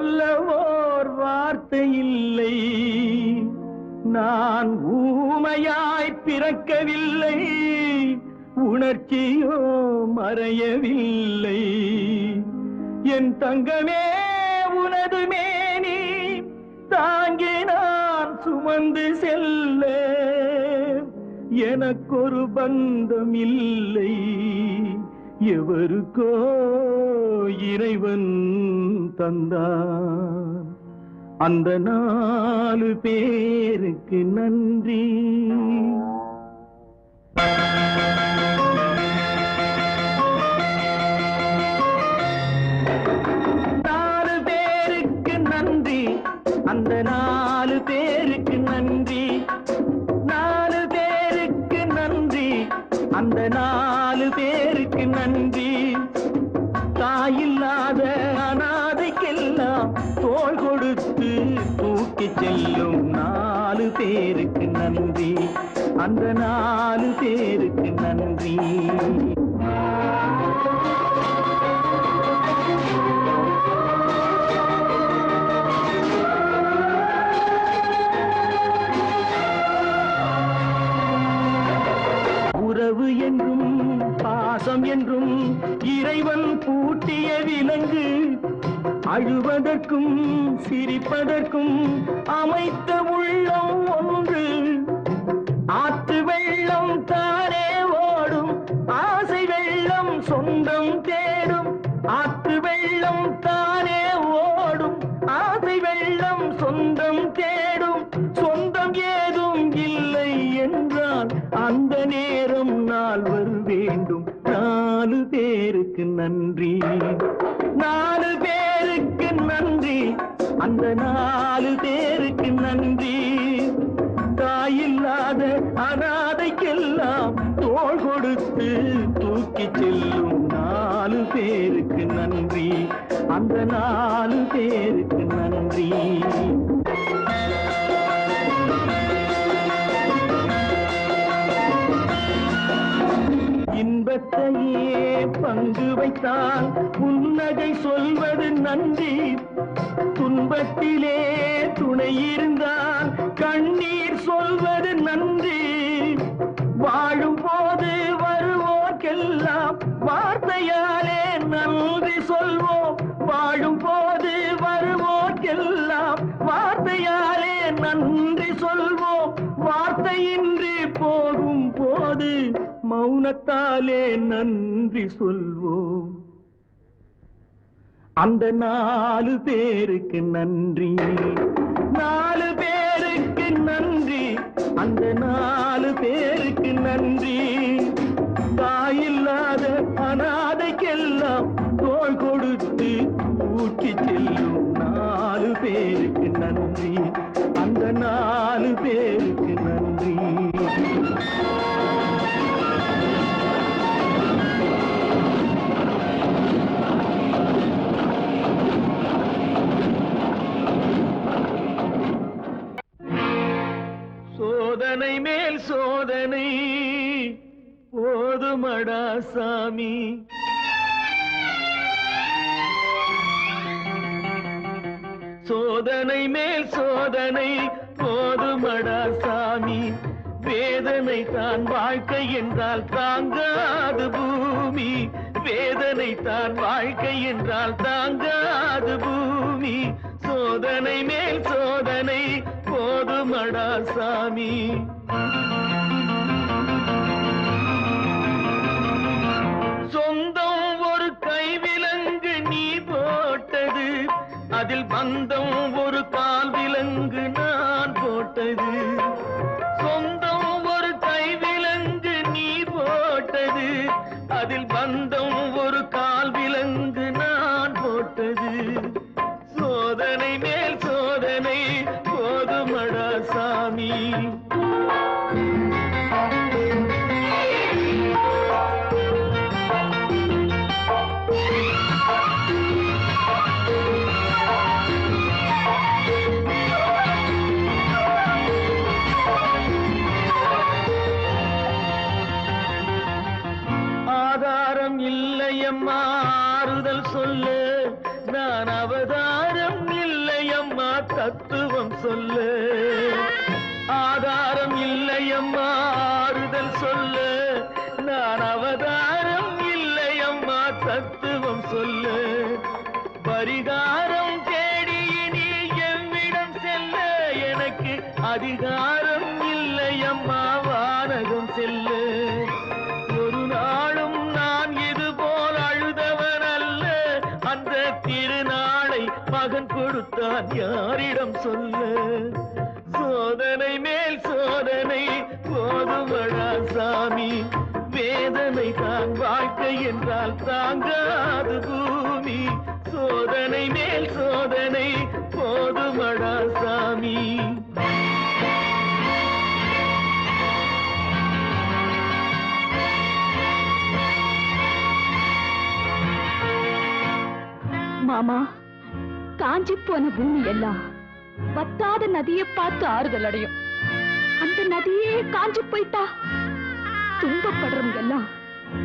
சொல்லவோர் வார்த்தை இல்லை. நான் ஊமையாய் பிறக்கவில்லை, உணர்ச்சியோ மறையவில்லை. என் தங்கமே உனது மேனி தாங்கி நான் சுமந்து செல்ல எனக்கொரு பந்தம் இல்லை. எவருக்கோ இறைவன் தந்தான். அந்த 4 பேருக்கு நன்றி. 4 பேருக்கு நன்றி. அந்த 4 பேருக்கு நன்றி. 4 பேருக்கு நன்றி. அந்த 4 பேருக்கு நன்றி. தாயில்லாத அனாதைக்கெல்லாம் தோள் கொடுத்து தூக்கி செல்லும் 4 பேருக்கு நன்றி. அந்த 4 பேருக்கு நன்றி. உறவு என்றும் பாசம் என்றும் இறைவன் பூட்டிய விலங்கு. அழுவதற்கும் சிரிப்பதற்கும் அமைத்த உள்ளம் ஒன்று. ஆற்று வெள்ளம் தானே ஓடும், ஆசை வெள்ளம் சொந்தம் தேடும். ஆற்று வெள்ளம் தானே ஓடும், ஆசை வெள்ளம் சொந்தம் தேடும். சொந்தம் ஏதும் இல்லை என்றால் அந்த நேரம் நாள் வர வேண்டும். 4 பேருக்கு நன்றி. 4 பேருக்கு நன்றி. அந்த 4 பேருக்கு நன்றி. தாயில்லாத அனாதைக்கெல்லாம் தோள் கொடுத்து தூக்கி செல்லும் 4 பேருக்கு நன்றி. அந்த 4 பேருக்கு நன்றி. இன்பத்தையே பங்கு வைத்தால் புன்னகை சொல்வது நன்றி. துன்பத்திலே துணை இருந்தால் கண்ணீர் சொல்வது நன்றி. வாழும் போது வருவோர்க்கெல்லாம் வார்த்தையாலே நன்றி சொல்வோம். வாழும் போது வருவோர்க்கெல்லாம் வார்த்தையாலே நன்றி சொல்வோம். வார்த்தையின்றி போகும் போது மௌனத்தாலே நன்றி சொல்வோம். அந்த 4 பேருக்கு நன்றி. 4 பேருக்கு நன்றி. அந்த 4 பேருக்கு நன்றி. தாயில்லாத அனாதைக்கெல்லாம் தோள் கொடுத்து ஊட்டி செல்லும் 4 பேருக்கு நன்றி. அந்த 4 பேருக்கு நன்றி. சோதனை மேல் சோதனை போதுமடா சாமி. சோதனை மேல் சோதனை போதுமடா சாமி. வேதனை தான் வாழ்க்கை என்றால் தாங்காது பூமி. வேதனை தான் வாழ்க்கை என்றால் தாங்காது பூமி. சோதனை மேல் சோதனை போதுமடா சாமி. சொந்தம் ஒரு கைவிலங்கு நீ போட்டது, அதில் பந்தம் ஒரு கால் விலங்கு நான் போட்டது. சொந்தம் ஒரு கைவிலங்கு நீ போட்டது, அதில் பந்தம் ஒரு கால் விலங்கு நான் போட்டது. சோதனை மேல் சோதனை போதுமடா சாமி. ஆதாரம் இல்லையம்மா ஆறுதல் சொல்லு, நான் அவதாரம் தத்துவம் சொல்ல ஆதாரம் இல்லையம்மா ஆறுதல் சொல்ல நான் அவதாரம் இல்லையம்மா தத்துவம் சொல்ல பரிகாரம் தேடி இனி எவ்விடம் செல்ல எனக்கு அதிகாரம் இல்லையம்மா வானகம் செல்ல ஒரு நாளும் நான் இது போல் அழுதவன் அல்ல அந்த திருநாளை மகன் கொடுத்தான் யாரிடம் சொல்ல சோதனை மேல் சோதனை போதுமடா சாமி வேதனை தான் வாழ்க்கை என்றால் தாங்காது பூமி சோதனை மேல் சோதனை போதுமடா சாமி மாமா காஞ்சி போன பூமி எல்லாம் வத்தாத நதியை பார்த்து ஆறுதல் அடையும் அந்த நதியே காஞ்சி போயிட்டா துன்பப்படுறவங்க எல்லாம்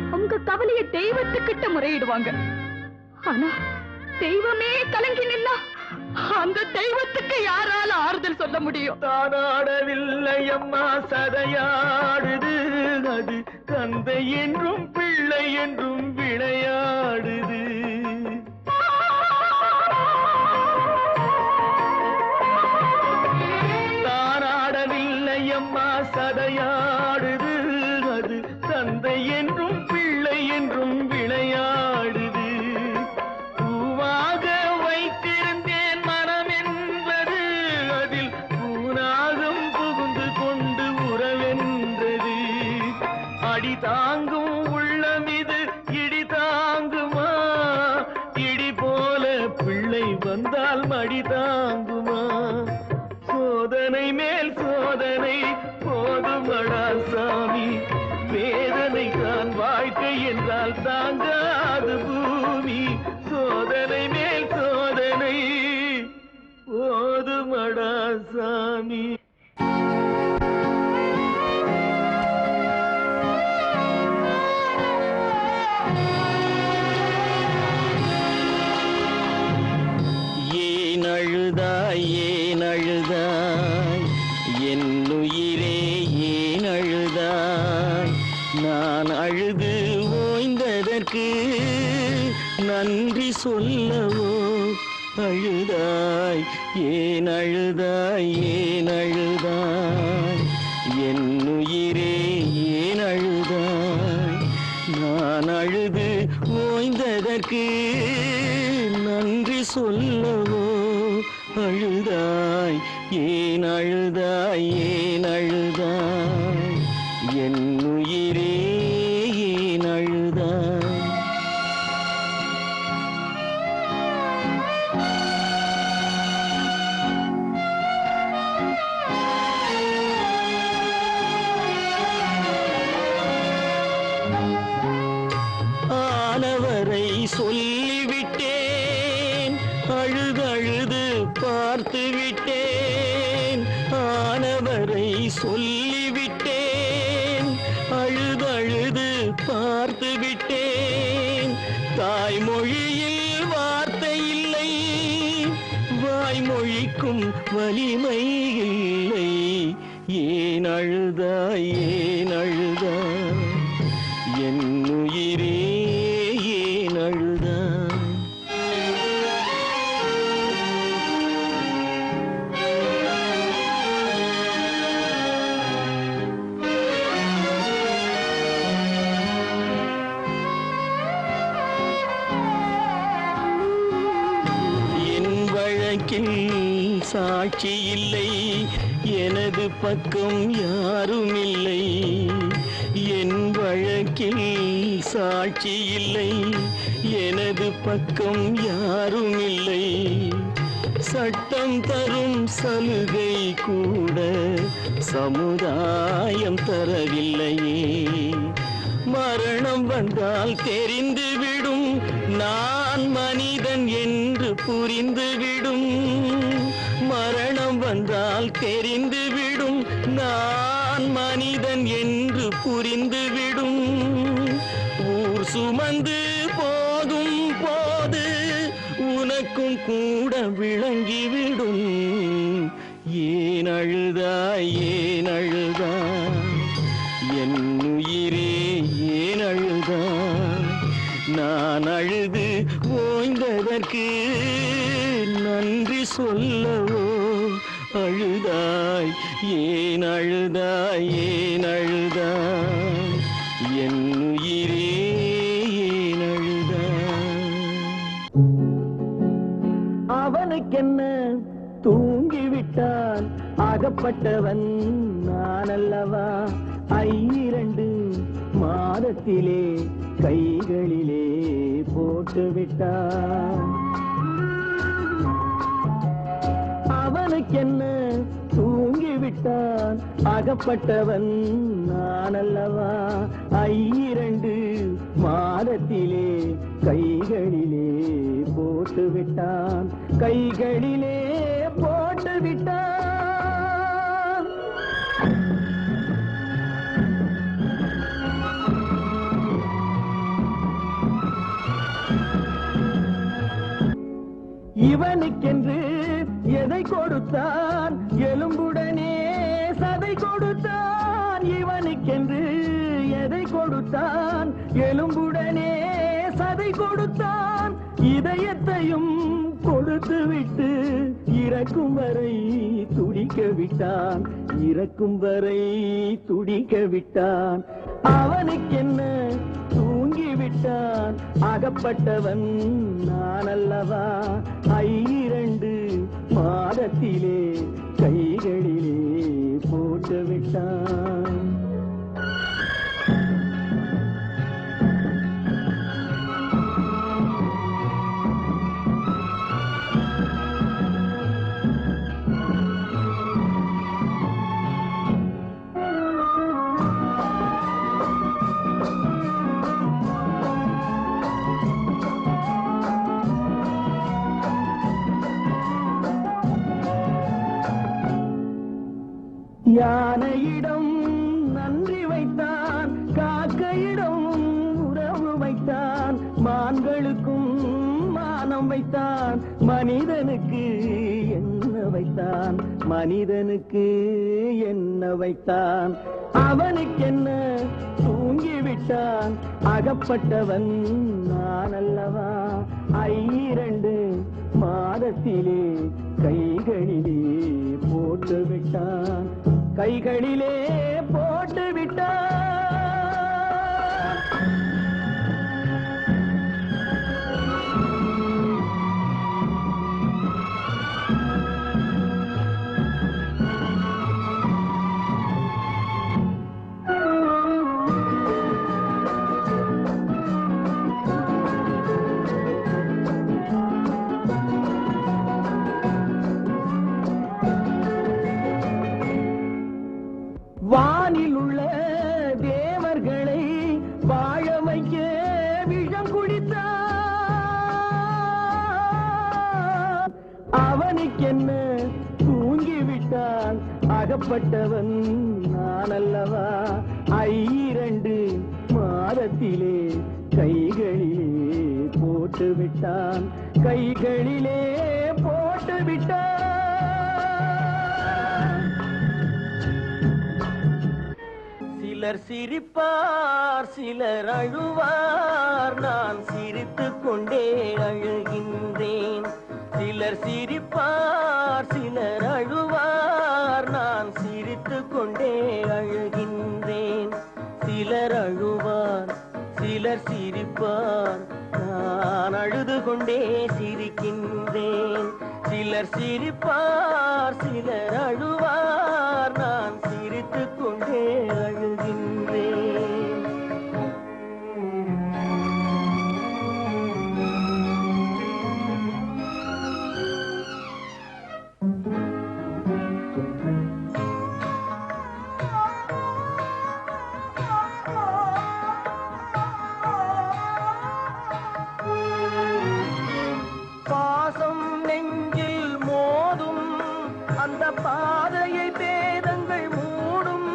அவங்க கவலைய தெய்வத்துக்கிட்ட முறையிடுவாங்க ஆனா தெய்வமே கலங்கி நின்னா அந்த தெய்வத்துக்கு யாரால ஆறுதல் சொல்ல முடியும் தானாடவில்லை அம்மா சதையாடுது அது தந்தை என்றும் பிள்ளை என்றும் விளையாடுது தானாடவில்லை அம்மா சதையாடுது அது தந்தை என்றும் பிள்ளை என்றும் விளையாடுது பூவாக வைத்திருந்தேன் மனம் என்பது அதில் பூனாகம் புகுந்து கொண்டு உறவென்றது அடி தாங்கும் உள்ளம் இது இடி தாங்குமா இடி போல பிள்ளை வந்தால் மடி தாங்குமா சோதனை மேல் சோதனை போதுமடா சாமி வேதனை தான் வாழ்க்கை என்றால் தாங்காது பூமி சோதனை மேல் சோதனை போதுமடா சாமி ஏன் அழுதாய் ஏன் அழுதாய் என்னுயிரே ஏன் அழுதாய் நான் அழுது ஓய்ந்ததற்கு நன்றி சொல்லவோ அழுதாய் ஏன் அழுதாய் ஏன் அழுதாய் என்னுயிரே ஏன் அழுதாய் நான் அழுது ஓய்ந்ததற்கு நன்றி சொல்லவோ அழுதாய் ஏன் அழுதாய் ஏன் அழுதாய் என்னுயிரே ஏன் அழுதாய் ஆனவரை சொல்லிவிட்டேன் அழுதழுது பார்த்து விட்டேன் ஆனவரை சொல்லிவிட்டேன் அழுதழுது பார்த்து விட்டேன் தாய்மொழியில் வார்த்தை இல்லை வாய்மொழிக்கும் வலிமை இல்லை ஏன் அழுதாய் ஏன் அழுதாய் என்னுயிரே ஏன் அழுதாய் என் வழக்கில் சாட்சி இல்லை எனது பக்கம் யாரும் இல்லை என் வழக்கில் சாட்சி இல்லை எனது பக்கம் யாரும் இல்லை சட்டம் தரும் சலுகை கூட சமுதாயம் தரவில்லையே மரணம் வந்தால் தெரிந்துவிடும் நான் மனிதன் என்று புரிந்துவிடும் மரணம் வந்தால் தெரிந்துவிடும் நான் மனிதன் என்று புரிந்துவிடும் ஊர் சுமந்து போகும் போது உன உனக்கும் கூட விளங்கிவிடும். ஏன் அழுதாய் ஏன் அழுதாய் என் உயிரே ஏன் அழுதாய்? நான் அழுது ஓய்ந்ததற்கு நன்றி சொல்லவோ அழுதாய்? ஏன் அழுதாய் ஏன் அழுதாய் என் உயிரே ஏன் அழுதாய்? அவனுக்கென்ன தூங்கிவிட்டான், அகப்பட்டவன் நான் அல்லவா? 2 மாதத்திலே கைகளிலே போட்டுவிட்டான். அவனுக்கென்ன தூங்கிவிட்டான், அகப்பட்டவன் நான் அல்லவா? 2 மாதத்திலே கைகளிலே போட்டுவிட்டான், கைகளிலே போட்டுவிட்டான். இவனுக்கென்று எதை கொடுத்தான், எலும்புடனே சதை கொடுத்தான். இவனுக்கென்று எதை கொடுத்தான், எலும்புடனே சதை கொடுத்தான். இதயத்தையும் கொடுத்து விட்டு இறக்கும் வரை துடிக்க விட்டான், இறக்கும் வரை துடிக்க விட்டான். அவனுக்கென்ன தூங்கிவிட்டான், அகப்பட்டவன் நான் அல்லவா? 2 மாதத்திலே கைகளிலே போட்டுவிட்டான். யானையிடம் நன்றி வைத்தான், காக்கையிடம் உறவு வைத்தான். மான்களுக்கும் மானம் வைத்தான், மனிதனுக்கு என்ன வைத்தான், மனிதனுக்கு என்ன வைத்தான்? அவனுக்கென்ன தூங்கிவிட்டான், அகப்பட்டவன் நான் அல்லவா? 2 மாதத்திலே கைகளிலே போட்டுவிட்டான், கைகளிலே போட்டுவிட்டான். வானில் உள்ள தேவர்களை வாழ வைக்க விஷம் குடித்தான். அவனுக்கென்ன தூங்கிவிட்டான், அகப்பட்டவன் நான் அல்லவா? 2 மாதத்திலே கைகளிலே போட்டுவிட்டான், கைகளிலே போட்டுவிட்டான். சிலர் சிரிப்பார் சிலர் அழுவார், நான் சிரித்துக் கொண்டே அழுகின்றேன். சிலர் சிரிப்பார் சிலர் அழுவார், நான் சிரித்துக் கொண்டே அழுகின்றேன். சிலர் அழுவார் சிலர் சிரிப்பார், நான் அழுது கொண்டே சிரிக்கின்றேன். சிலர் சிரிப்பார் சிலர் அழுவார், நான் சிரித்துக் கொண்டே அழுகின்றேன். பாசம் நெஞ்சில் மோதும், அந்த பாதையை பேதங்கள் மூடும்.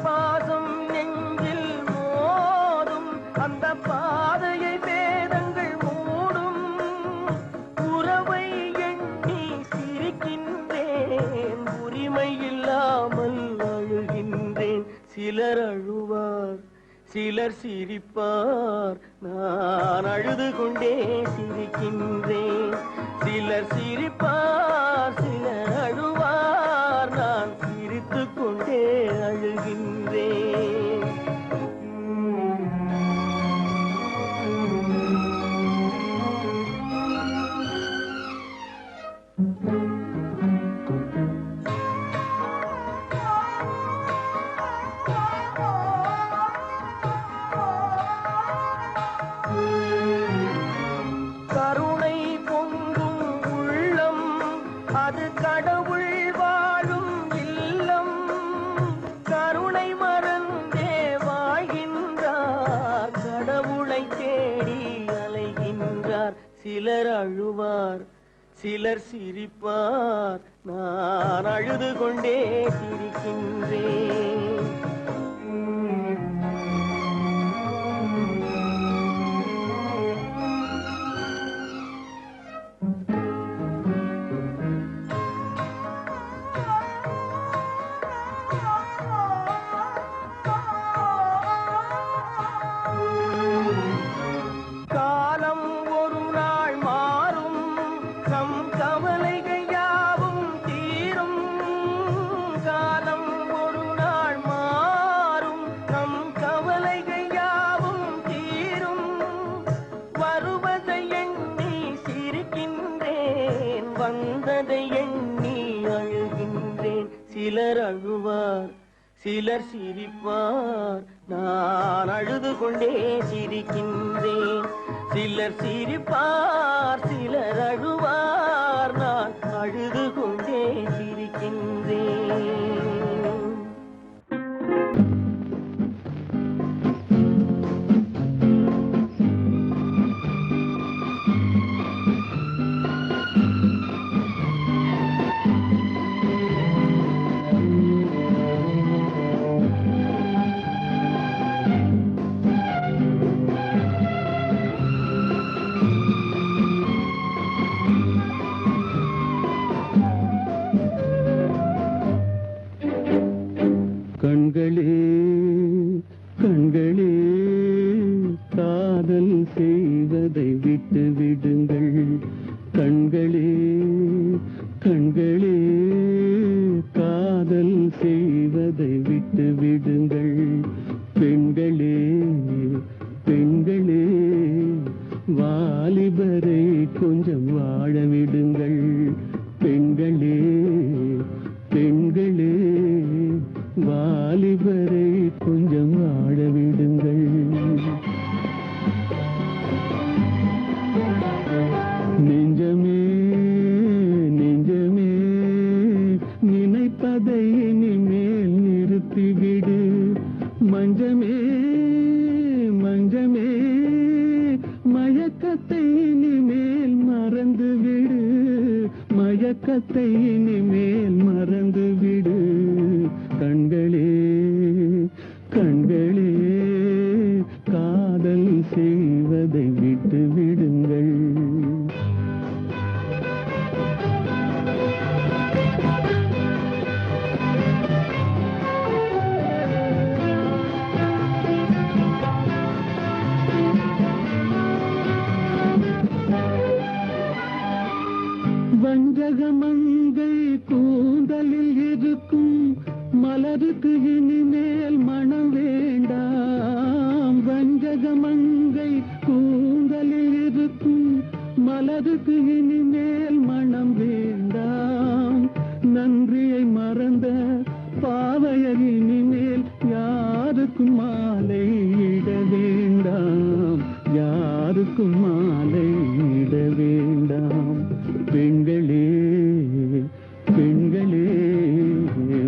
பாசம் நெஞ்சில் மோதும், அந்த பாதையை பேதங்கள் மூடும். சிலர் அழுவார் சிலர் சிரிப்பார் நான் அழுது கொண்டே சிரிக்கின்றேன் சிலர் சிரிப்பார் சிலர் அழுவார் நான் சிரித்துக் கொண்டே அழுகின்றேன் கருணை பொங்கும் உள்ளம் அது கடவுள் வாழும் இல்லம் கருணை மறந்தே வாழ்கின்றார் கடவுளை தேடி அலைகின்றார் சிலர் அழுவார் சிலர் சிரிப்பார் நான் அழுது கொண்டே சிரிக்கின்றேன் காலம் ஒரு நாள் மாறும் நம் கவலைகள் யாவும் தீரும் காலம் ஒரு நாள் மாறும் நம் கவலைகள் யாவும் தீரும் வருவதை எண்ணி சிரிக்கின்றேன் வந்ததை எண்ணி அழுகின்றேன் சிலர் அழுவார் சிலர் சிரிப்பார் நான் அழுது கொண்டே சிரிக்கின்றேன் சிலர் சிரிப்பார் சிலர் அழுவார் நான் அழுது கொண்டே சிரிக்கின்றேன் கண்களே கண்களே காதல் செய்வதை விட்டு விடுங்கள் கண்களே கண்களே காதல் செய்வதை விட்டு விடுங்கள் பெண்களே பெண்களே வாலிபரை கொஞ்சம் வாழ விடுங்கள் பெண்களே பெண்களே வாலிபரை கொஞ்சம் வாழ விடுங்கள் நெஞ்சமே நெஞ்சமே நினைப்பதை இனிமேல் நிறுத்திவிடு மஞ்சமே மஞ்சமே மயக்கத்தை இனிமேல் மறந்துவிடு மயக்கத்தை இனிமேல் மறந்துவிடு கண்களே கண்களே காதல் செய்வதை விட்டு விடுங்கள் வஞ்சகமங்கை கூந்தலில் இருக்கும் மலருக்கு இனிமேல் மனம் வேண்டாம் வஞ்சகமங்கை கூந்தலில் இருக்கும் மலருக்கு இனிமேல் மனம் வேண்டாம் நன்றியை மறந்த பாவையர் இனிமேல் யாருக்கும் மாலை இட வேண்டாம் யாருக்கும் மாலை இட வேண்டாம் பெண்களே பெண்களே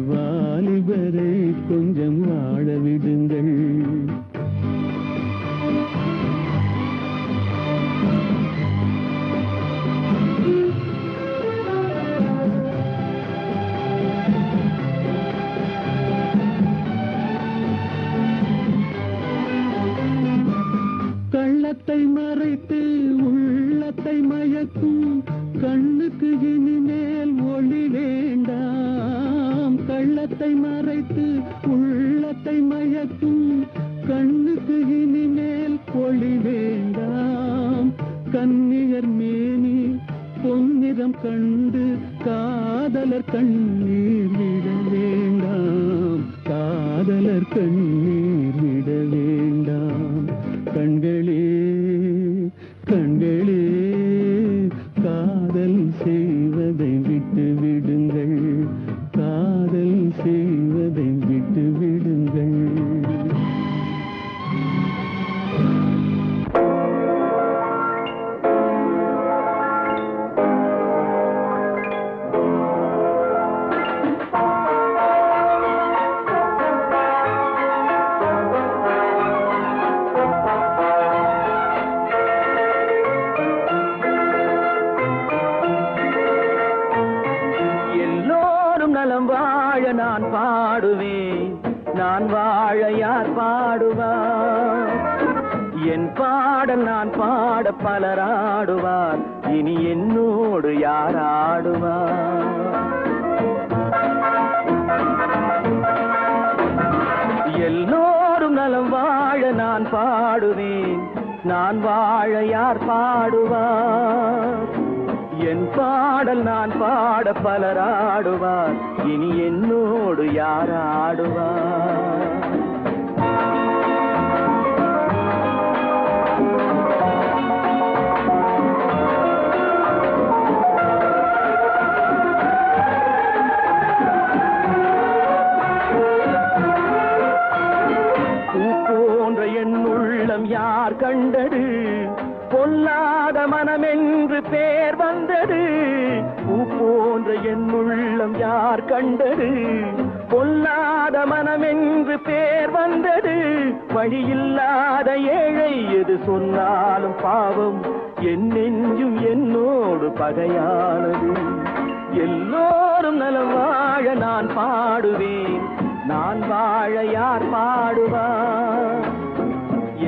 வாலிபரை கொஞ்சம் வாழ விடுங்கள் கள்ளத்தை மறைத்து உள்ளத்தை மயக்கும் கண்ணுக்கு இனிமேல் ஒளி வேண்டாம் கள்ளத்தை மறைத்து உள்ளத்தை மயக்கும் கண்ணுக்கு இனிமேல் ஒளி வேண்டாம். கன்னியர் மேனி பொன்னிறம் கண்டு காதலர் கண்ணீர் விட வேண்டாம். காதலர் கண்ணீர் விட வேண்டாம். கண்களே கண்களே காதல் செய்வதை விட்டு விடுங்கள். காதல் செய்வதை விட்டு விடுங்கள். நலம் வாழ நான் பாடுவேன். நான் வாழ யார் பாடுவார்? என் பாடல் நான் பாட பலராடுவார். இனி என்னோடு யார் ஆடுவார்? எல்லோரும் நலம் வாழ நான் பாடுவேன். நான் வாழ யார் பாடுவார்? என் பாடல் நான் பாட பலராடுவார். இனி என்னோடு யார் ஆடுவார்? பூ போன்ற என் உள்ளம் யார் கண்டது? பொல்லாத மனமென்று பேர் வந்தது. பூ போன்ற என் உள்ளம் யார் கண்டது? பொல்லாத மனமென்று பேர் வந்தது. வழியில்லாத ஏழை எது சொன்னாலும் பாவம். என் நெஞ்சும் என்னோடு பகையானது. எல்லோரும் நலம் வாழ நான் பாடுவேன். நான் வாழ யார் பாடுவார்?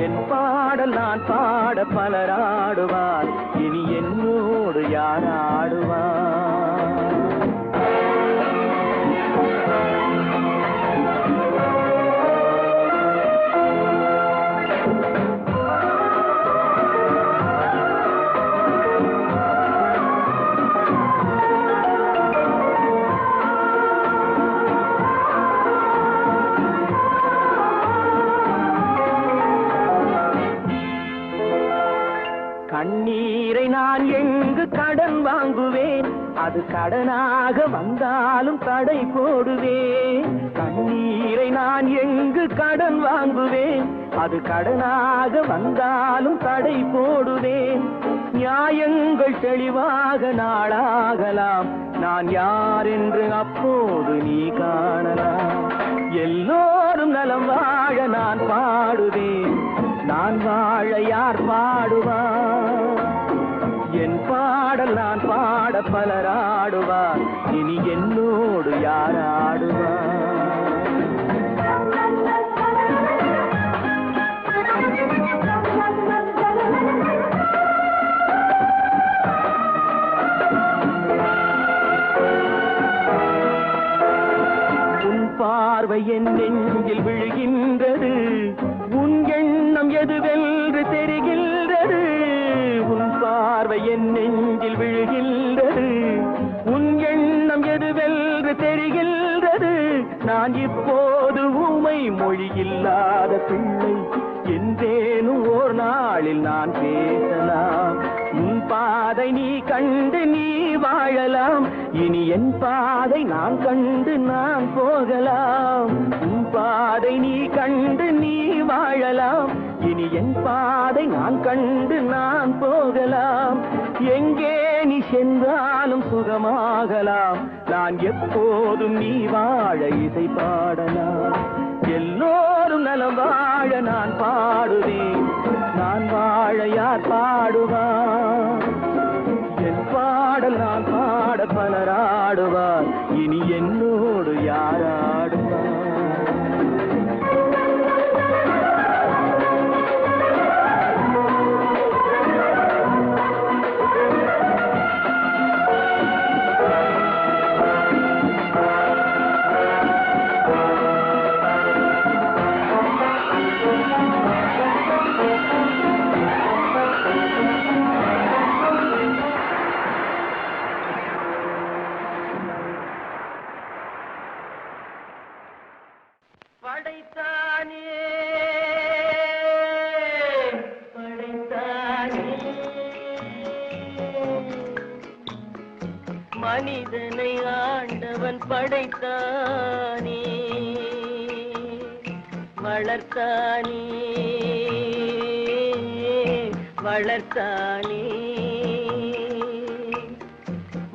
என் பாடல் நான் பாட பலராடுவார். இனி என்னோடு யார் ஆடுவார்? கண்ணீரை நான் எங்கு கடன் வாங்குவேன்? அது கடனாக வந்தாலும் தடை போடுவேன். கண்ணீரை நான் எங்கு கடன் வாங்குவேன்? அது கடனாக வந்தாலும் தடை போடுவேன். நியாயங்கள் தெளிவாக நாளாகலாம். நான் யார் என்று அப்போது நீ காணலாம். எல்லோரும் நலம் வாழ நான் பாடுவேன். நான் வாழ யார் பாடுவார்? என் பாடல் நான் பாட பலராடுவார். இனி என்னோடு யார் ஆடுவார்? உன் பார்வை என் நெஞ்சில் விழுகின்றது. உன் எண்ணம் எதுவென்று தெரிகின்றது. உன் பார்வை என் நெஞ்சில் விழுகின்றது. உன் எண்ணம் எதுவென்று தெரிகின்றது. நான் இப்போது ஊமை மொழி இல்லாத பிள்ளை. என்றேனும் ஓர் நாளில் நான் பேசலாம். உன் பாதை நீ கண்டு நீ வாழலாம். இனி என் பாதை நான் கண்டு நான் போகலாம். உன் பாதை நீ கண்டு நீ வாழலாம். இனி என் பாதை நான் கண்டு நான் போகலாம். எங்கே நீ சென்றாலும் சுகமாகலாம். நான் எப்போதும் நீ வாழ இசை பாடலாம். எல்லோரும் நலம் வாழ நான் பாடுவேன். நான் வாழ யார் பாடுவார்? என் பாடல் நான் பாட பலராடுவார். இனி என்னோடு யார் ஆடுவார்? படைத்தானே மனிதனை ஆண்டவன் படைத்தானே வளர்த்தானே வளர்த்தானே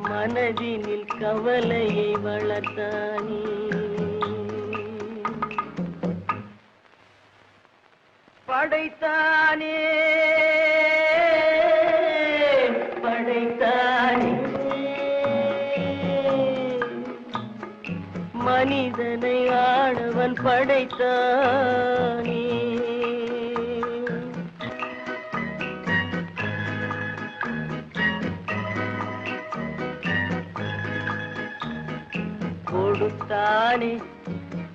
மனதினில் கவலையை வளர்த்தானே படைத்தானே படைத்தானே மனிதனை ஆண்டவன் படைத்தானே கொடுத்தானே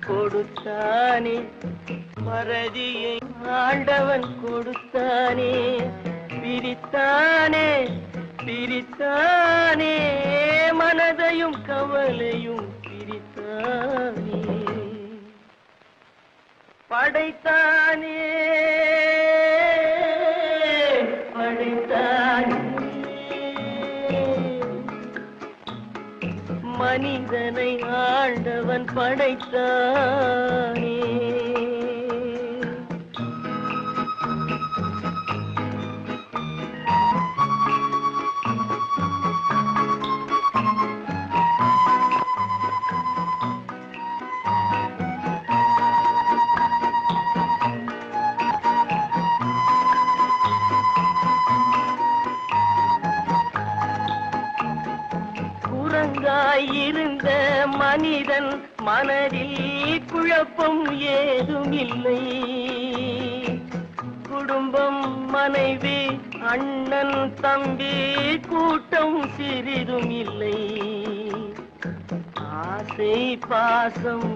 கொடுத்தானே மறதியை ஆண்டவன் கொடுத்தானே பிரித்தானே பிரித்தானே மனதையும் கவலையும் பிரித்தானே படைத்தானே படைத்தானே மனிதனை ஆண்டவன் படைத்தானே இருந்த மனிதன் மனதில் குழப்பம் ஏதும் இல்லை குடும்பம் மனைவி அண்ணன் தம்பி கூட்டம் சிறிதும் இல்லை ஆசை பாசம்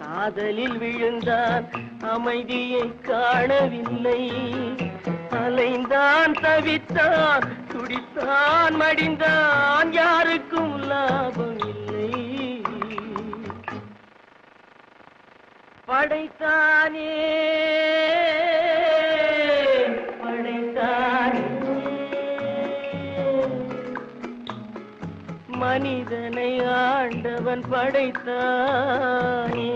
காதலில் விழுந்தான் அமைதியை காணவில்லை அலைந்தான் தவித்தான் துடித்தான் மடிந்தான் யாருக்கும் லாபம் இல்லை படைத்தானே படைத்தானே மனிதனை ஆண்டவன் படைத்தானே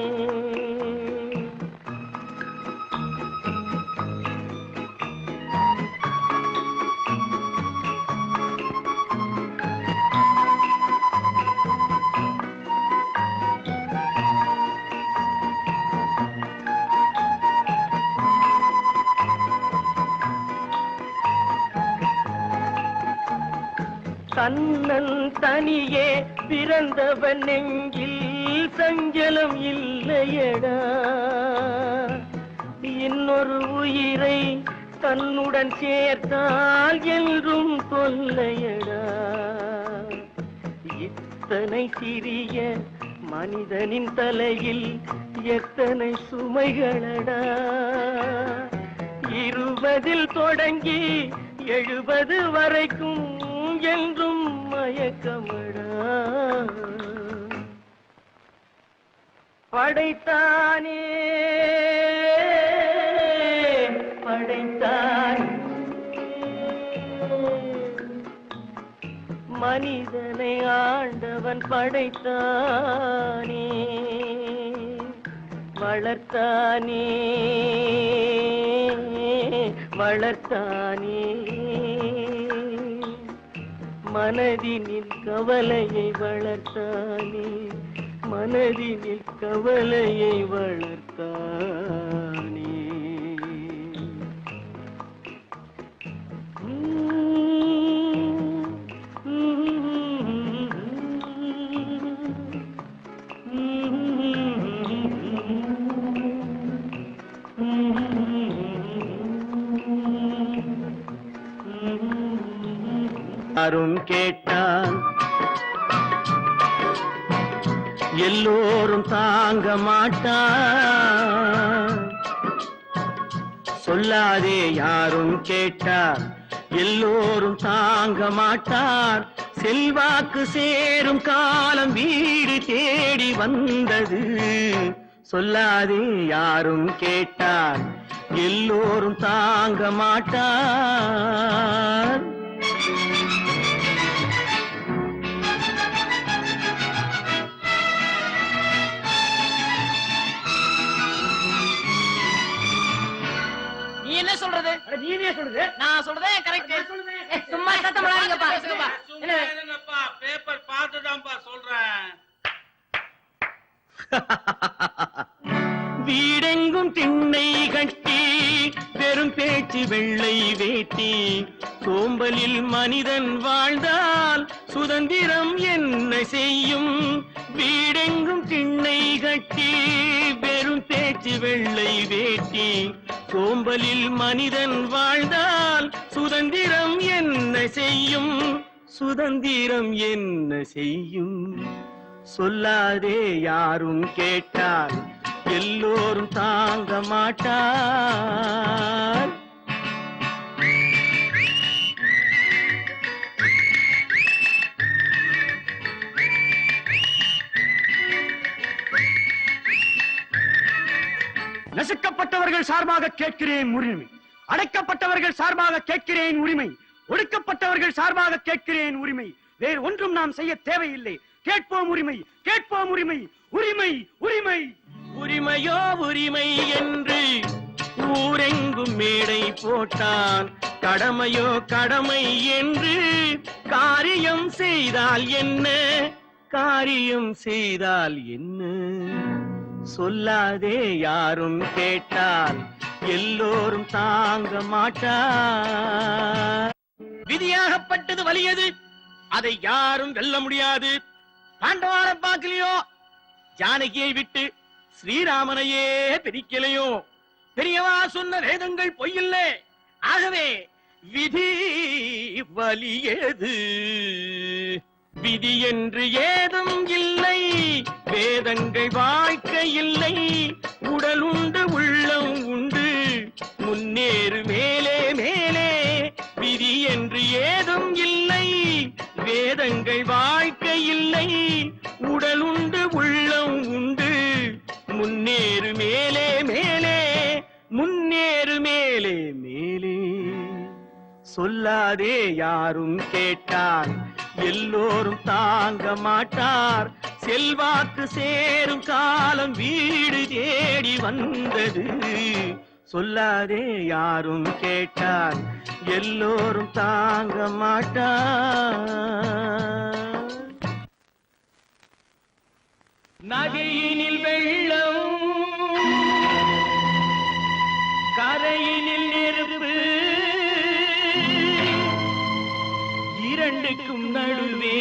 தன்னன் தனியே பிறந்தவன் நெஞ்சில் சஞ்சலம் இல்லையடா இன்னொரு உயிரை தன்னுடன் சேர்த்தால் என்றும் தொல்லையடா இத்தனை சிறிய மனிதனின் தலையில் எத்தனை சுமைகளடா 20 தொடங்கி 70 வரைக்கும் என்றும் மயக்கமடா படைத்தானே படைத்தானே மனிதனை ஆண்டவன் படைத்தானே வளர்த்தானே வளர்த்தானே மனதினில் கவலையை வளர்த்தானே மனதினில் கவலையை வளர்த்தானே யாரும் கேட்டால் எல்லோரும் தாங்க மாட்டார் சொல்லாதே யாரும் கேட்டார் எல்லோரும் தாங்க மாட்டார் செல்வாக்கு சேரும் காலம் வீடு தேடி வந்தது சொல்லாதே யாரும் கேட்டார் எல்லோரும் தாங்க மாட்டார் சோம்பலில் மனிதன் வாழ்ந்தால் சுதந்திரம் என்ன செய்யும்? வீடெங்கும் திண்ணை கட்டி வெறும் பேச்சு வெள்ளை வேட்டி. சோம்பலில் மனிதன் வாழ்ந்தால் சுதந்திரம் என்ன செய்யும்? சுதந்திரம் என்ன செய்யும்? சொல்லாதே யாரும் கேட்டால் எல்லோரும் தாங்க மாட்டார். நசுக்கப்பட்டவர்கள் சார்பாக கேட்கிறேன் உரிமை, அடைக்கப்பட்டவர்கள் சார்பாக கேட்கிறேன் உரிமை, ஒடுக்கப்பட்டவர்கள் சார்பாக கேட்கிறேன் உரிமை. வேறு ஒன்றும் நாம் செய்ய தேவையில்லை. கேட்போம் உரிமை, கேட்போம் உரிமை, உரிமை, உரிமை. உரிமையோ உரிமை என்று ஊரெங்கும் மேடை போட்டான். கடமையோ கடமை என்று காரியம் செய்தால் என்ன? காரியம் செய்தால் என்ன? சொல்லாதே யாரும் கேட்டால் எல்லோரும் தாங்க மாட்டார். விதியாகப்பட்டது வலியது, அதை யாரும் வெல்ல முடியாது. பாண்டவான பார்க்கலையோ, ஜானகியை விட்டு ஸ்ரீராமனையே பிரிக்கலையோ. பெரியவா சொன்ன வேதங்கள் பொய்யில்லை. ஆகவே விதி வலியது. விதி என்று ஏதும் இல்லை, வேதங்கள் வாழ்க்கை இல்லை. உடல் உண்டு உள்ளம் உண்டு, முன்னேறு மேலே மேலே. விதி என்று ஏதும் இல்லை, வேதங்கள் வாழ்க்கை இல்லை. உடல் உண்டு உள்ளம் உண்டு, முன்னேறு மேலே மேலே. முன்னேறு மேலே மேலே. சொல்லாதே யாரும் கேட்டால் எல்லோரும் தாங்க மாட்டார். செல்வாக்கு சேரும் காலம் வீடு தேடி வந்தது. சொல்லாதே யாரும் கேட்டால் எல்லோரும் தாங்க மாட்டார். நதியினில் வெள்ளம், கரையினில் நெருப்பு, இரண்டுக்கும் நடுவே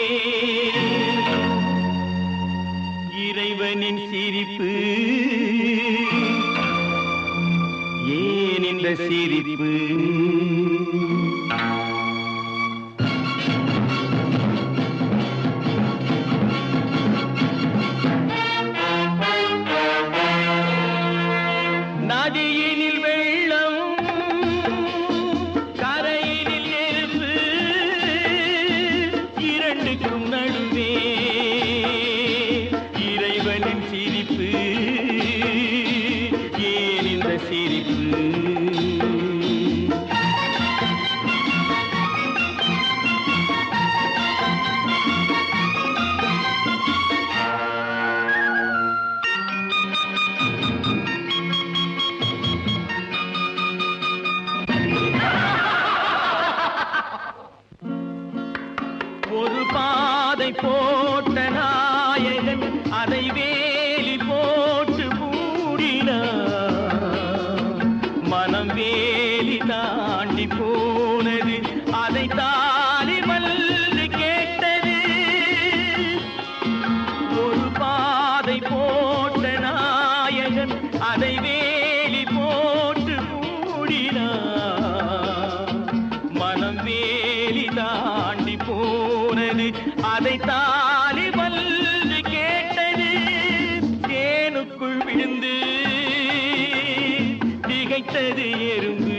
இறைவனின் சிரிப்பு. ஏன் இந்த சிரிப்பு? நதியினில் வெள்ளம், கரையினில் நெருப்பு, இரண்டுக்கும் நடுவே இறைவனின் சிரிப்பு. ஏன் இந்த சிரிப்பு? ஒரு பாதை போட்ட நாயகன் அதை வேலி போட்டு மூடினார். மனம் வேலி தாண்டி போனது, அதை தாலி மல்லி கேட்டது. ஒரு பாதை போட்ட நாயகன் அதை வேலி போட்டு மூடினார். மனம் வேலி தாண்டி போனது, அதை தாலி மல்லி கேட்டது. தேனுக்குள் விழுந்து திகைத்தது எறும்பு,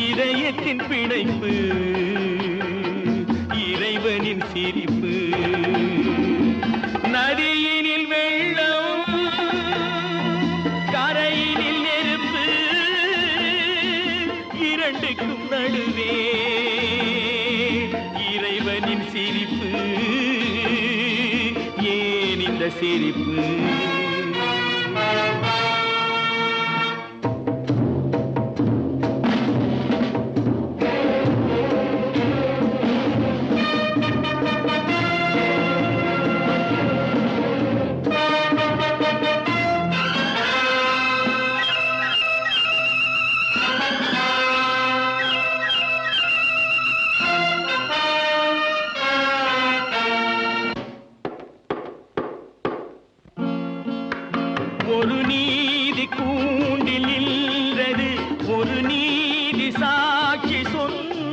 இதயத்தின் பிணைப்பு, இறைவனின் சிரிப்பு. நதியினில் வெள்ளம், கரையினில் நெருப்பு, இரண்டுக்கும் நடுவே இறைவனின் சிரிப்பு. ஏன் இந்த சிரிப்பு?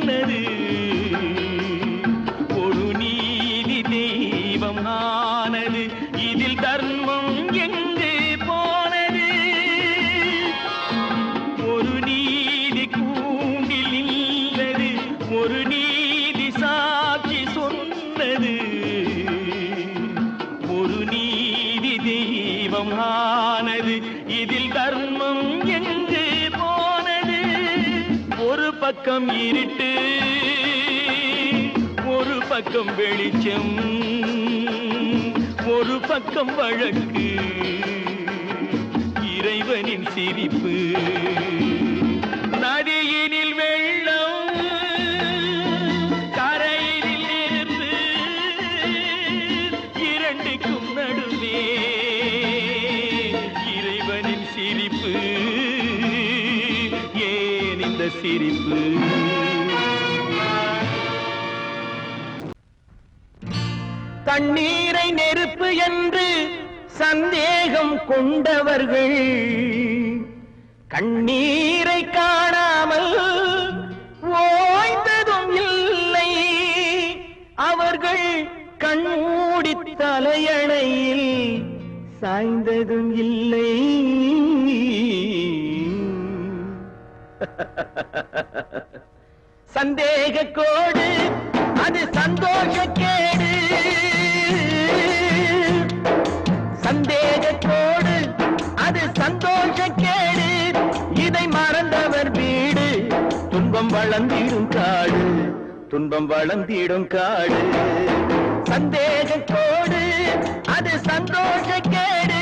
சொன்னது. ஒரு நீதி தெய்வம் ஆனது, இதில் தர்மம் எங்கு போனது? ஒரு நீதி கூண்டில் நின்றது, ஒரு நீதி சாட்சி சொன்னது. ஒரு நீதி தெய்வம் ஆனது, இதில் தர்மம் எங்கு போனது? ஒரு பக்கம் இருட்டு, ஒரு பக்கம் வெளிச்சம், ஒரு பக்கம் வழக்கு, இறைவனின் சிரிப்பு. நதியினில் வெள்ளம், கரையினில் நெருப்பு, இரண்டுக்கும் நடுவே இறைவனின் சிரிப்பு. ஏன் இந்த சிரிப்பு? தண்ணீரை நெருப்பு என்று சந்தேகம் கொண்டவர்கள் கண்ணீரை காணாமல் ஓய்ந்ததும் இல்லை. அவர்கள் கண்மூடி தலையணையில் சாய்ந்ததும் இல்லை. சந்தேக கோடு அது சந்தோஷக்கேடு. சந்தேகத்தோடு அது சந்தோஷக்கேடு. இதை மறந்தவர் வீடு துன்பம் வளர்ந்திடும் காடு, துன்பம் வளர்ந்திடும் காடு. சந்தேகத்தோடு அது சந்தோஷக்கேடு.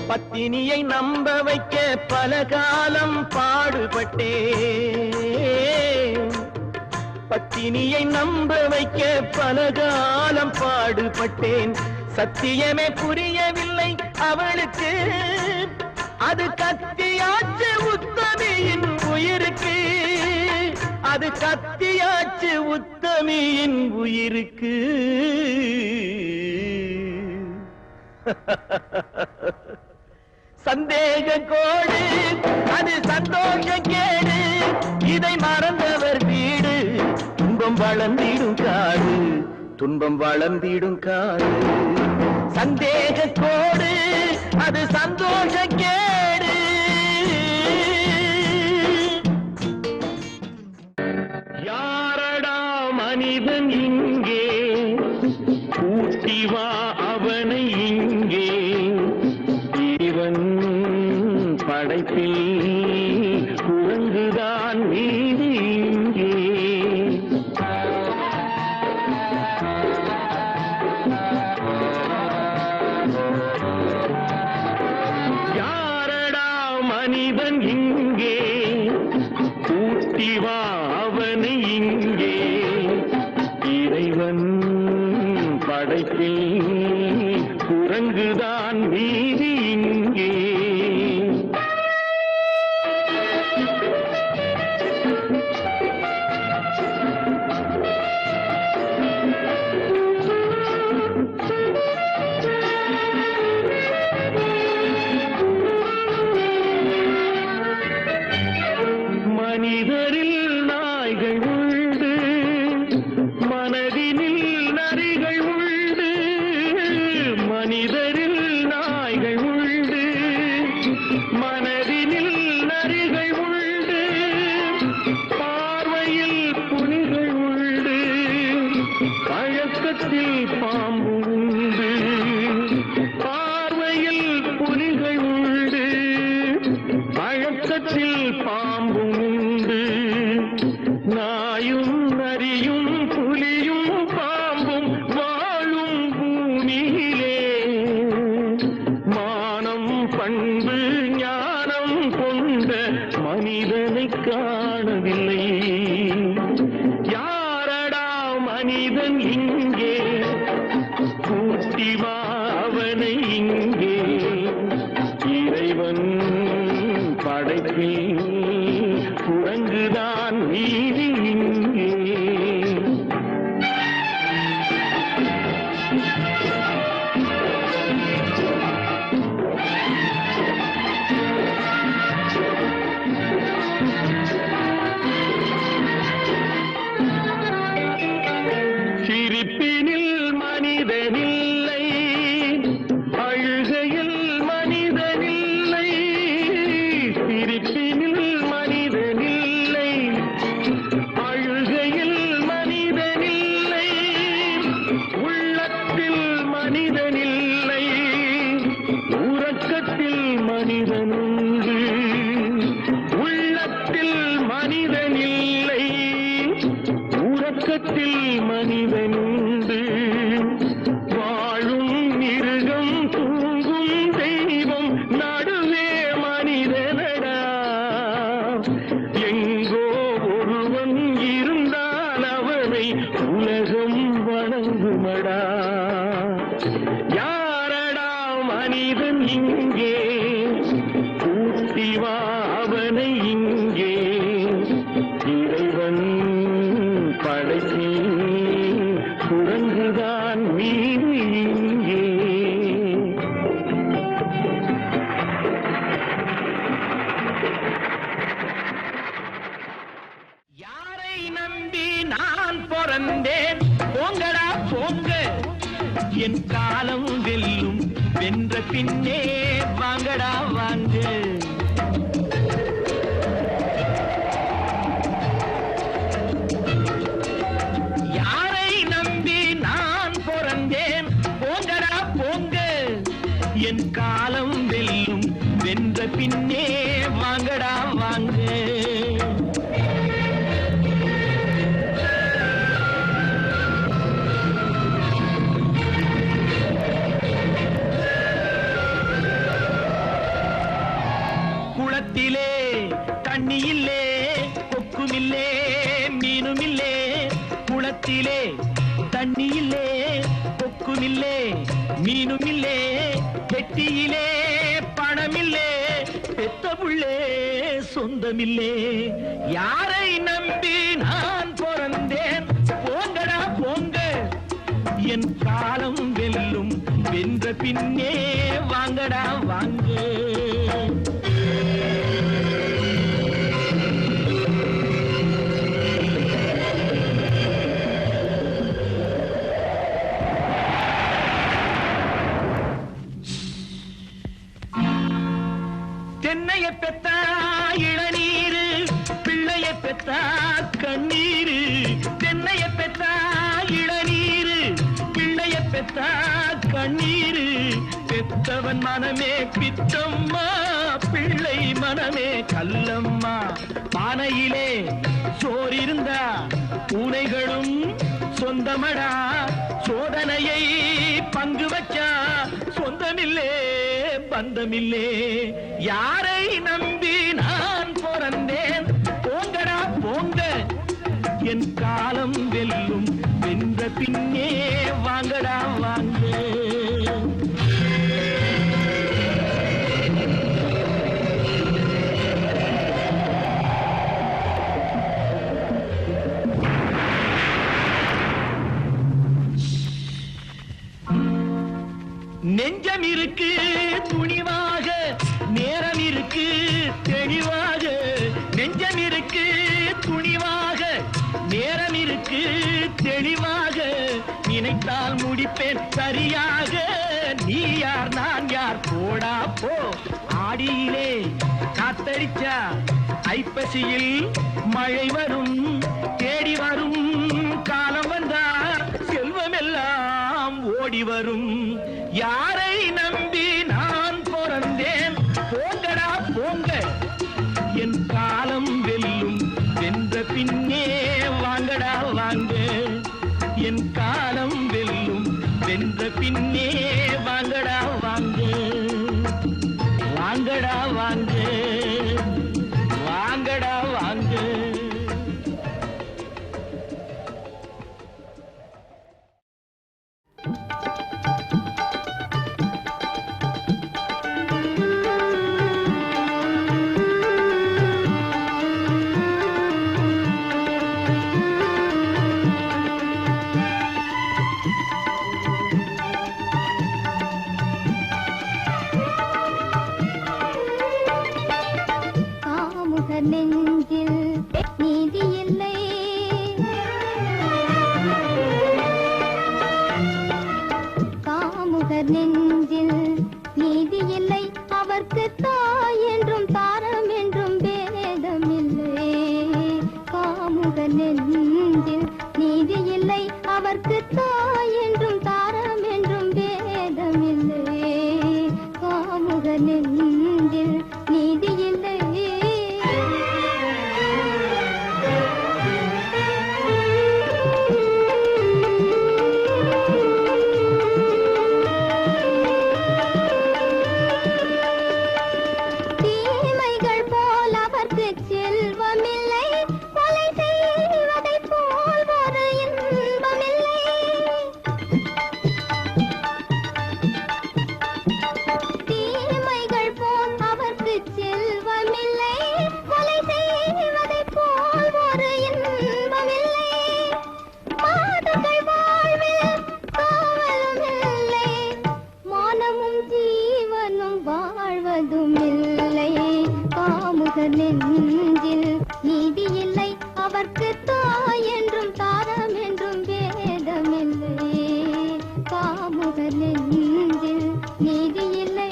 பத்தினியை நம்ப வைக்க பல காலம் பாடுபட்டேன். பத்தினியை நம்ப வைக்க பல காலம் பாடுபட்டேன். சத்தியமே புரியவில்லை அவளுக்கு. அது கத்தியாச்சு உத்தமியின் உயிருக்கு. அது கத்தியாச்சு உத்தமியின் உயிருக்கு. சந்தேக கோடு அது சந்தோஷக்கேடு. இதை மறந்தவர் வீடு துன்பம் வளர்ந்திடும் காடு, துன்பம் வளர்ந்திடும் காடு. சந்தேக கோடு அது சந்தோஷக்கேடு. யாரடா மனிதன் இங்கே? கூட்டி வா அவனை இங்கே. இவன் படைப்பில் குரங்குதான் மீதி இங்கே. யாரடா மனிதன் இங்கே? கூட்டி வா அவனை இங்கே. இறைவன் படைப்பில் குரங்குதான் மீதி இங்கே. மனிதரில் நாய்கள் உண்டு, மனதினில் நரிகள் உண்டு. மனிதரில் நாய்கள் உண்டு, மனதினில் நரிகள் உண்டு. பார்வையில் புலிகள் உண்டு, பழக்கத்தில் பாம்பு உண்டு. பார்வையில் புலிகள் உண்டு, பழக்கத்தில் பாம்பு உண்டு. நாயும் நரியும் புலியும் பாம்பும் வாழும் பூமியிலே மானம் பண்பு ஞானம் கொண்ட மனிதனை காணவில்லை. யாரடா மனிதன் இங்கே? கூட்டி வா அவனை இங்கே. இறைவன் படைப்பில் குரங்குதான் மீதி இங்கே. உலகம் வணங்குமடா. யாரடா மனிதன் இங்கே, கூட்டி வா அவனை இங்கே. இறைவன் படைப்பில் குரங்குதான் மீது இங்கே. யாரை நம்பி நான் பிறந்தேன், போங்கடா போங்க. என் காலம் வெல்லும், வென்ற பின்னே வாங்கடா வாங்க. யாரை நம்பி நான் பிறந்தேன், போங்கடா போங்க. என் காலம் வெல்லும், வென்ற பின்னே வாங்கடா வாங்க. குளத்திலே தண்ணி இல்லே, கொக்குமில்லே மீனுமில்லே. குளத்திலே தண்ணி இல்லே, கொக்குமில்லே மீனுமில்லே. பெட்டியிலே பணமில்லே, பெத்த புள்ளே சொந்தமில்லே. யாரை நம்பி நான் பிறந்தேன், போங்கடா போங்க. என் காலம் வெல்லும், வென்ற பின்னே வாங்கடா வாங்க. தென்னைய பெத்தா இளநீரு, பிள்ளைய பெத்தா கண்ணீரு. தென்னைய பெத்தா இளநீரு, பிள்ளைய பெத்தா கண்ணீரு. பெத்தவன் மனமே பித்தம்மா, பிள்ளை மனமே கல்லம்மா. பானையிலே சோறிருந்தா பூனைகளும் சொந்தமடா. சோதனையை பங்கு வச்சா சொந்தமில்லே பந்தமில்லே. யாரை நம்பி நான் பிறந்தேன், போங்கடா போங்க. என் காலம் வெல்லும், வென்ற பின்னே வாங்கடா வாங்க. நெஞ்சம் இருக்கு துணிவாக, நேரம் இருக்கு தெளிவாக. நெஞ்சம் இருக்கு துணிவாக, நேரம் இருக்கு தெளிவாக. நினைத்தால் முடிப்பேன் சரியாக. நீ யார் நான் யார், போடா போ. ஆடியிலே காத்தடிச்சா ஐப்பசியில் மழை வரும், தேடி வரும். காலம் வந்தா செல்வமெல்லாம் ஓடி வரும். யாரை நம்பி நான் பிறந்தேன், போங்கடா போங்க. என் காலம் வெல்லும், வென்ற பின்னே வாங்கடா வாங்க. என் காலம் வெல்லும், வென்ற பின்னே வாங்கடா வாங்க. வாங்கடா வாங்க, வாங்கடா வாங்க. நெஞ்சில் நீதி இல்லை, காமுகர் நெஞ்சில் நீதி இல்லை. அவர்க்கு தாய் என்றும் தாரம் என்றும் பேதம் இல்லை. காமுகர் நெஞ்சில் நீதி இல்லை. அவர்க்கு தாய் என்றும் தாரம் என்றும் பேதம் இல்லை. காமுகர் நெஞ்சில் நீதி இல்லை. செல்வமில்லை, கொலை செய்வதைப் போல் ஒரு இன்பம் நெஞ்சில் நீதி இல்லை அவர்க்கு தாய் என்றும் தாரம் என்றும் வேதமில்லை காமுக நெஞ்சில் நீதி இல்லை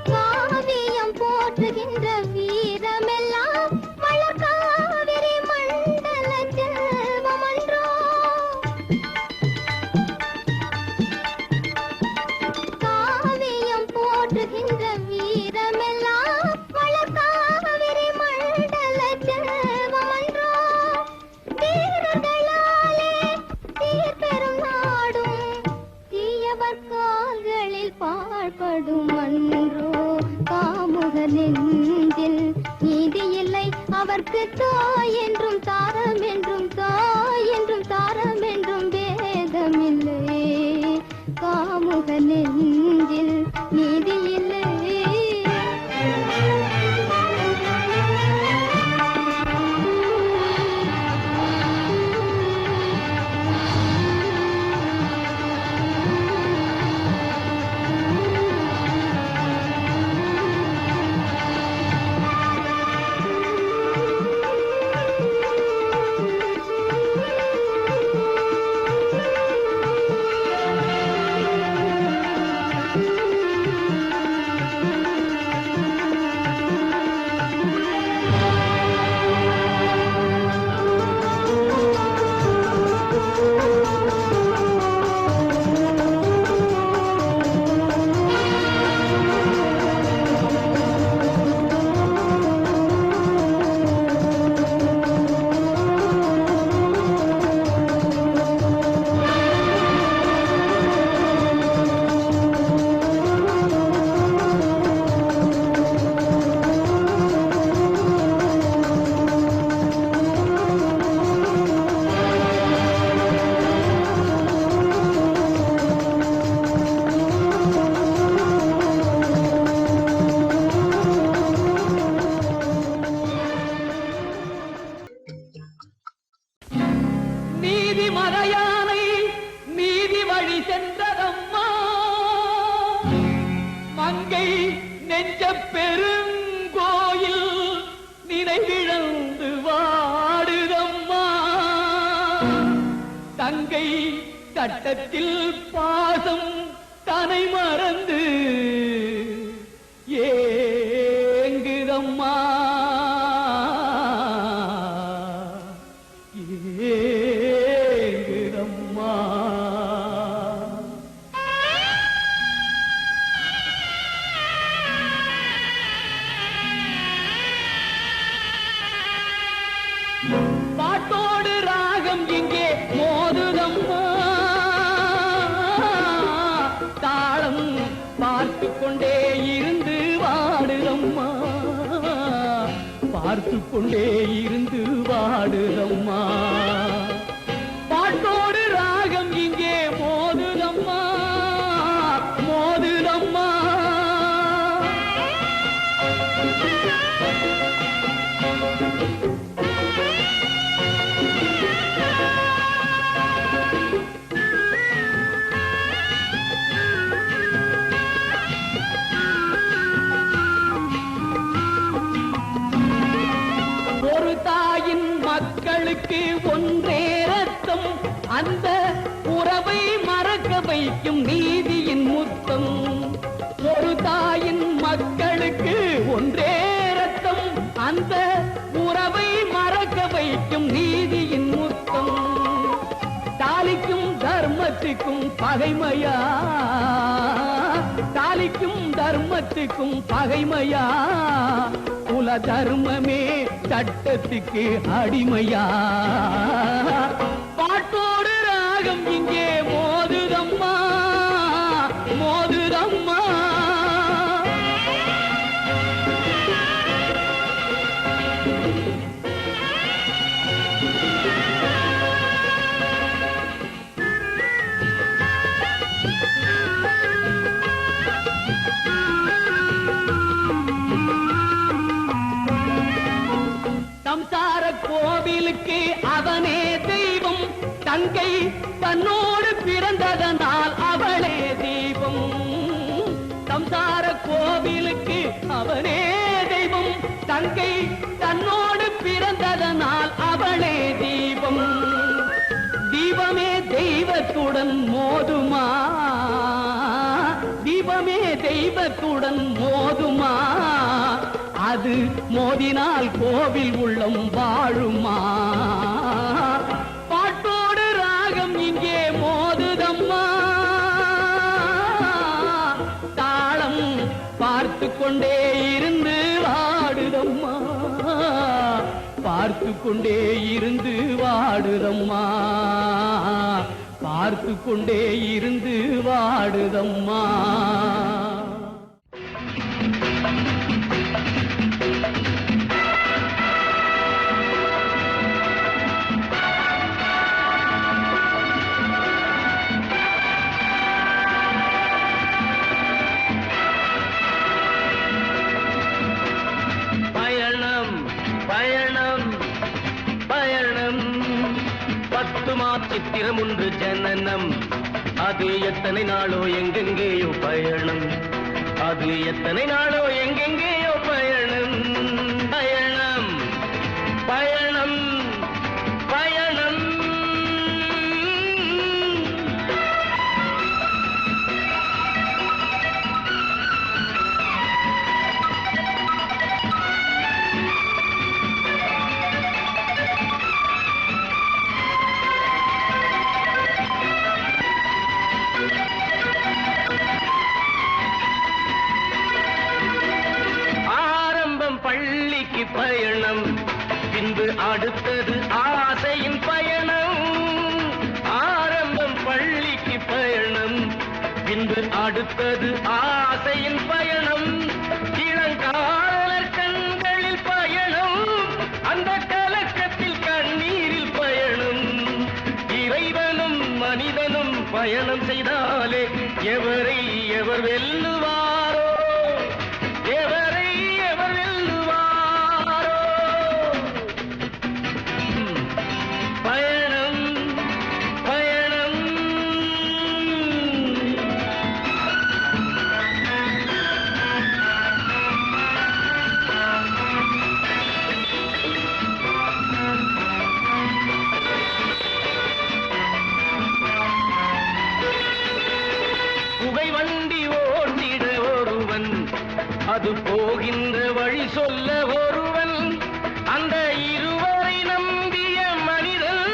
காவியம் போற்றுகின்ற வீரமெல்லாம் வளர்காவிரி மண்டல செல்வமன்றோ காவியம் போற்றுகின்ற வீரமெல்லாம் வளர்காவிரி மண்டல செல்வமன்றோ வீரர்களாலே சீர்பெறும் நாடும் தீயவர் கால்களில் பாழ்படும் அன்றோ காமுக நெஞ்சில் நீதி இல்லை அவர்க்கு தாய் என்றும் தாரம் என்றும் தாய் என்றும் தாரம் என்றும் வேதமில்லை காமுக நெஞ்சில் நீதி இல்லை நீதி மலையானை நீதி வழி சென்றதம்மா மங்கை நெஞ்ச பெருங்கோயில் நினைவிழந்து வாடுதம்மா தங்கை சட்டத்தில் பாசம் தனை மறந்து ஏங்குதம்மா ஏங்குதம்மா பாட்டோடு ராகம் இங்கே மோதுதம்மா தாளம் பார்த்து கொண்டே இருந்து வாடுதம்மா பார்த்து கொண்டே இருந்து வாடுதம்மா பாட்டோடு ராகம் இங்கே மோதுதம்மா மோதுதம்மா ஒரு தாயின் மக்களுக்கு ஒன்றே ரத்தம் அந்த உறவை மறக்க வைக்கும் நீதியின் முத்தம் ஒரு தாயின் மக்களுக்கு ஒன்றே ரத்தம் அந்த உறவை மறக்க வைக்கும் நீதியின் முத்தம் தாலிக்கும் தர்மத்துக்கும் பகைமையா தாலிக்கும் தர்மத்துக்கும் பகைமையா குல தர்மமே சட்டத்துக்கு அடிமையா பாட்டோடு ராகம் இங்கே மோதுதம்மா மோதுதம்மா சம்சார தங்கை தன்னோடு பிறந்ததனால் அவளே தீபம் சம்சார கோவிலுக்கு அவனே தெய்வம் தங்கை தன்னோடு பிறந்ததனால் அவளே தீபம் தீபமே தெய்வத்துடன் மோதுமா தீபமே தெய்வத்துடன் மோதுமா அது மோதினால் கோவில் உள்ளம் வாழுமா பாட்டோடு ராகம் இங்கே மோதுதம்மா தாளம் பார்த்து கொண்டே இருந்து வாடுதம்மா பார்த்து கொண்டே இருந்து வாடுதம்மா பார்த்து கொண்டே இருந்து வாடுதம்மா சித்திரம் ஒன்று ஜனனம் அது எத்தனை நாளோ எங்கெங்கேயோ பயணம் அது எத்தனை நாளோ எங்கெங்கேயோ பயணம் பயணம் பயணம் பயணம் பள்ளிக்கு பயணம் பின்பு அடுத்தது ஆசையின் பயணம் ஆரம்பம் பள்ளிக்கு பயணம் பின்பு அடுத்தது ஆசையின் பயணம் இளங்காலர் கண்களில் பயணம் அந்த கலக்கத்தில் கண்ணீரில் பயணம் இறைவனும் மனிதனும் பயணம் செய்தாலே எவரை எவர் வெல்லுவாரோ எவரை எவர் வெல்லுவாரோ பயணம் பயணம் புகை வண்டி ஓட்டிட ஒருவன் அது போகின்ற வழி சொல்ல ஒருவன் அந்த இருவரை நம்பிய மனிதன்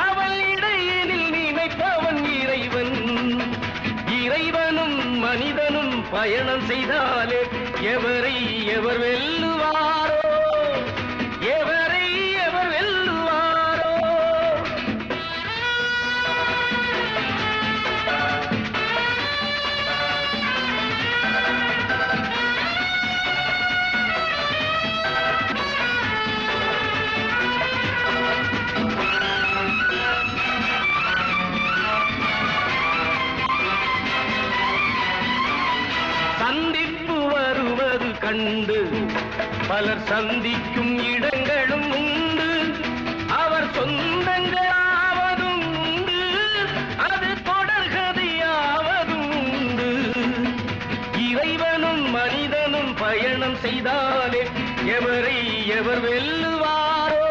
அவள் இடையினில் நினைப்பவன் இறைவன் இறைவனும் மனிதனும் பயணம் செய்தாலே எவரை எவர் வெல்லுவாரோ எவரை எவர் வெல்லுவாரோ சந்திப்பு வருவது கண்டு பலர் சந்திக்கும் இடங்களும் உண்டு அவர் சொந்தங்களாவதும் உண்டு அது தொடர்கதையாவதும் உண்டு இறைவனும் மனிதனும் பயணம் செய்தாலே எவரை எவர் வெல்லுவாரோ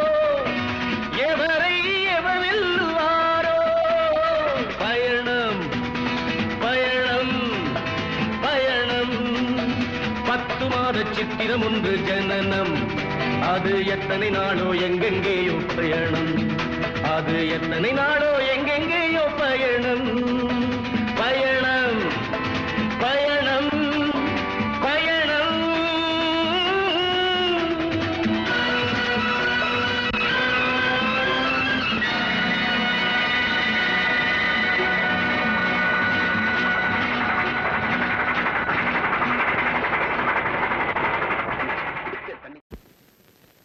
எவரை எவர் வெல்லுவாரோ பயணம் பயணம் பயணம் 10 மாத சித்திரம் ஒன்று ஜனனம் அது எத்தனை நாளோ எங்கெங்கேயோ பயணம் அது எத்தனை நாளோ எங்கெங்கேயோ பயணம் பயணம் பயணம் பயணம்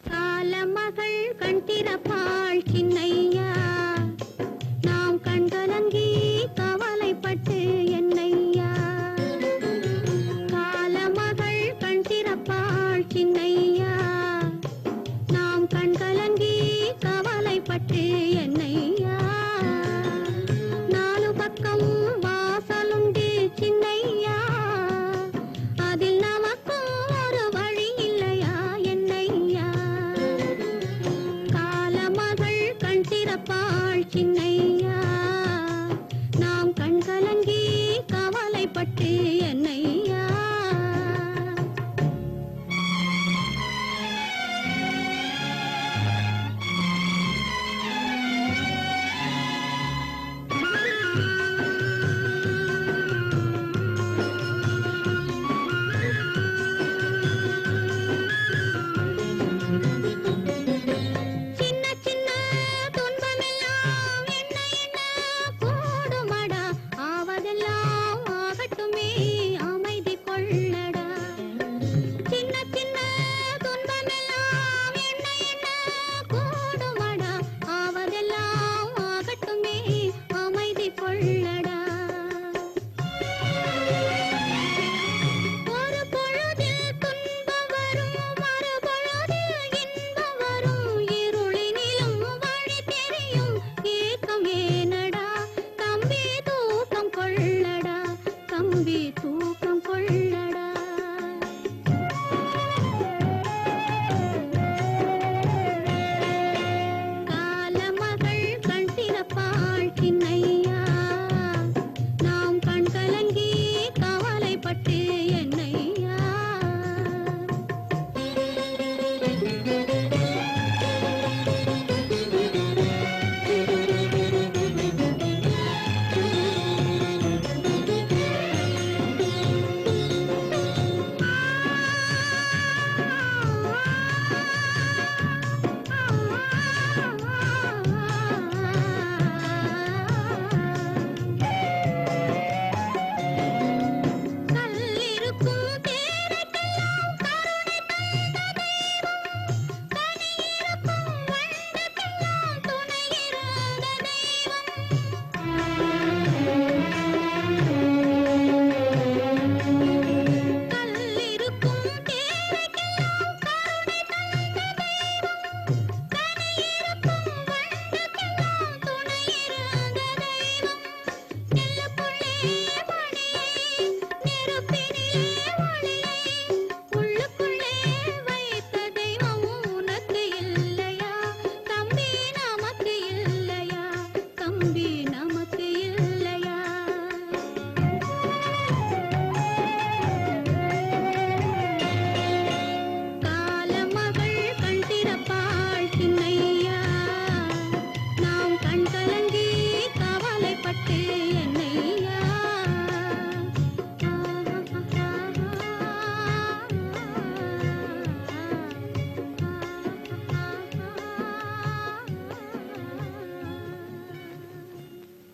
காலமகள் கண் திறப்பாள் சின்னையா நாம் கண்கலங்கி கவலை பட்டு என்னையா சின்ன சின்ன துன்பமெல்லாம் என்ன என்ன கூடுமடா ஆவதெல்லாம் ஆகட்டுமே அமைதி கொள்ளடா சின்ன சின்ன துன்பமெல்லாம் என்ன என்ன கூடுமடா ஆவதெல்லாம் ஆகட்டுமே அமைதி கொள்ளடா ஒரு பொழுதில் துன்பம் வரும் மறு பொழுதில் இன்பம் வரும் இருளினிலும் வழி தெரியும் ஏக்கம் ஏனடா தம்பி தூக்கம் கொள்ளடா தம்பி தூக்கம்